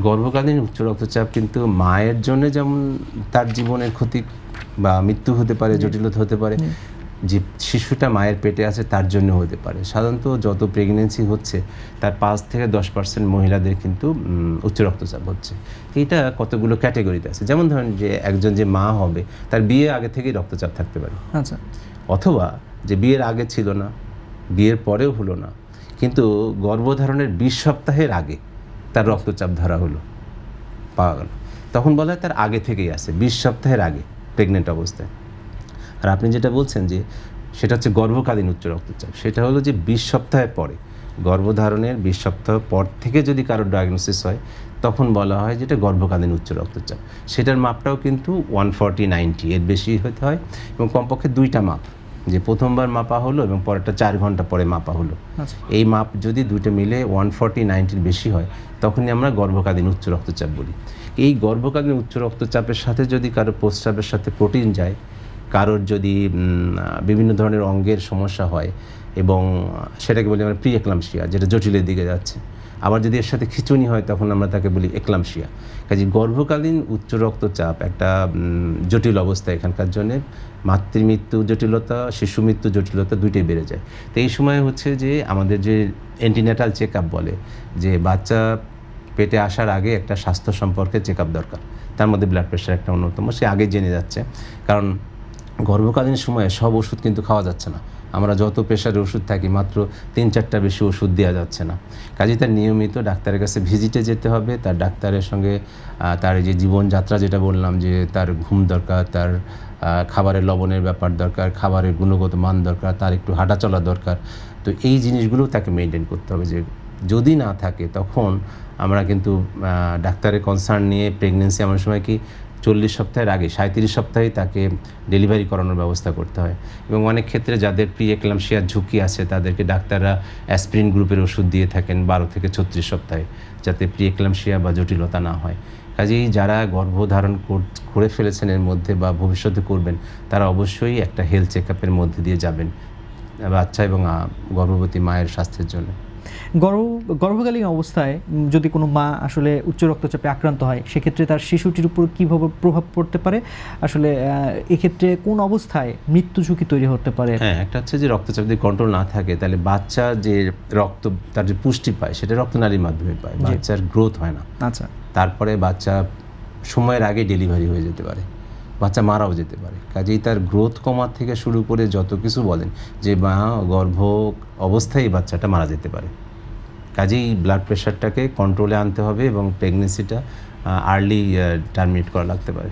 গর্ভকালীন উচ্চ রক্তচাপ কিন্তু মায়ের জন্য যেমন তার জীবনের ক্ষতি বা মৃত্যু হতে পারে, জটিলতা হতে পারে, যে শিশুটা মায়ের পেটে আছে তার জন্য হতে পারে। সাধারণত যত প্রেগনেন্সি হচ্ছে তার 5 থেকে 10% মহিলাদের কিন্তু উচ্চ রক্তচাপ হচ্ছে। এটা কতগুলো ক্যাটাগরিতে আছে। যেমন ধরেন যে একজন যে মা হবে তার বিয়ে আগে থেকেই রক্তচাপ থাকতে পারে, আচ্ছা, অথবা যে বিয়ের আগে ছিল না, বিয়ের পরেও হলো না, কিন্তু গর্ভধারণের 20 সপ্তাহের আগে তার রক্তচাপ ধরা হলো, পাওয়া গেল, তখন বলা হয় তার আগে থেকেই আছে, 20 সপ্তাহের আগে প্রেগনেন্ট অবস্থায়। আর আপনি যেটা বলছেন যে সেটা হচ্ছে গর্ভকালীন উচ্চ রক্তচাপ, সেটা হলো যে 20 সপ্তাহের পরে, গর্ভধারণের 20 সপ্তাহ পর থেকে যদি কারোর ডায়াগনোসিস হয় তখন বলা হয় যেটা গর্ভকালীন উচ্চ রক্তচাপ। সেটার মাপটাও কিন্তু 140/90 এর বেশি হতে হয়, এবং কমপক্ষে 2টা মাপ, যে প্রথমবার মাপা হলো এবং পরেরটা 4 ঘন্টা পরে মাপা হলো, এই মাপ যদি দুটো মিলে 140/90 বেশি হয় তখনই আমরা গর্ভকালীন উচ্চ রক্তচাপ বলি। এই গর্ভকালীন উচ্চ রক্তচাপের সাথে যদি কারো প্রস্রাবের সাথে প্রোটিন যায়, কারোর যদি বিভিন্ন ধরনের অঙ্গের সমস্যা হয়, এবং সেটাকে বলি আমরা প্রি-এক্লাম্পসিয়া, যেটা জটিলের দিকে যাচ্ছে, আবার যদি এর সাথে খিঁচুনি হয় তখন আমরা তাকে বলি এক্লাম্পসিয়া। কাজে গর্ভকালীন উচ্চ রক্তচাপ একটা জটিল অবস্থা, এখানকার জন্যে মাতৃমৃত্যু জটিলতা, শিশু মৃত্যু জটিলতা দুইটাই বেড়ে যায়। তো এই সময় হচ্ছে যে আমাদের যে অ্যান্টিন্যাটাল চেক আপ বলে, যে বাচ্চা পেটে আসার আগে একটা স্বাস্থ্য সম্পর্কে চেক আপ দরকার, তার মধ্যে ব্লাড প্রেশার একটা অন্যতম, সে আগে জেনে যাচ্ছে। কারণ গর্ভকালীন সময়ে সব ওষুধ কিন্তু খাওয়া যাচ্ছে না, আমরা যত প্রেশারের ওষুধ থাকি মাত্র 3-4টা বেশি ওষুধ দেওয়া যাচ্ছে না। কাজেই তার নিয়মিত ডাক্তারের কাছে ভিজিটে যেতে হবে, তার ডাক্তারের সঙ্গে তার যে জীবনযাত্রা, যেটা বললাম যে তার ঘুম দরকার, তার খাবারের লবণের ব্যাপার দরকার, খাবারের গুণগত মান দরকার, তার একটু হাঁটা চলা দরকার। তো এই জিনিসগুলো তাকে মেনটেন করতে হবে। যে যদি না থাকে তখন আমরা কিন্তু ডাক্তারের কনসার্ন নিয়ে প্রেগনেন্সি এমন সময় কি 40 সপ্তাহের আগে 37 সপ্তাহে তাকে ডেলিভারি করানোর ব্যবস্থা করতে হয়। এবং অনেক ক্ষেত্রে যাদের প্রি-এক্লাম্পসিয়ার ঝুঁকি আছে তাদেরকে ডাক্তাররা অ্যাসপিরিন গ্রুপের ওষুধ দিয়ে থাকেন 12 থেকে 36 সপ্তাহে, যাতে প্রি-এক্লাম্পসিয়া বা জটিলতা না হয়। কাজেই যারা গর্ভধারণ করে ফেলেছেন এর মধ্যে বা ভবিষ্যতে করবেন, তারা অবশ্যই একটা হেলথ চেক আপের মধ্যে দিয়ে যাবেন বাচ্চা এবং গর্ভবতী মায়ের স্বাস্থ্যের জন্য। গর্ভকালীন অবস্থায় যদি কোনো মা আসলে উচ্চ রক্তচাপে আক্রান্ত হয়, সেক্ষেত্রে তার শিশুটির উপর কীভাবে প্রভাব পড়তে পারে, আসলে এক্ষেত্রে কোন অবস্থায় মৃত্যু ঝুঁকি তৈরি হতে পারে? হ্যাঁ, একটা হচ্ছে যে রক্তচাপ যদি কন্ট্রোল না থাকে তাহলে বাচ্চা যে রক্ত, তার যে পুষ্টি পায় সেটা রক্তনালীর মাধ্যমে পায়, বাচ্চার গ্রোথ হয় না। আচ্ছা, তারপরে বাচ্চা সময়ের আগে ডেলিভারি হয়ে যেতে পারে, বাচ্চা মারাও যেতে পারে। কাজেই তার গ্রোথ কমার থেকে শুরু করে যত কিছু বলেন, যে মা গর্ভ অবস্থায় বাচ্চাটা মারা যেতে পারে। কাজেই ব্লাড প্রেশারটাকে কন্ট্রোলে আনতে হবে এবং প্রেগনেন্সিটা আর্লি টার্মিনেট করা লাগতে পারে।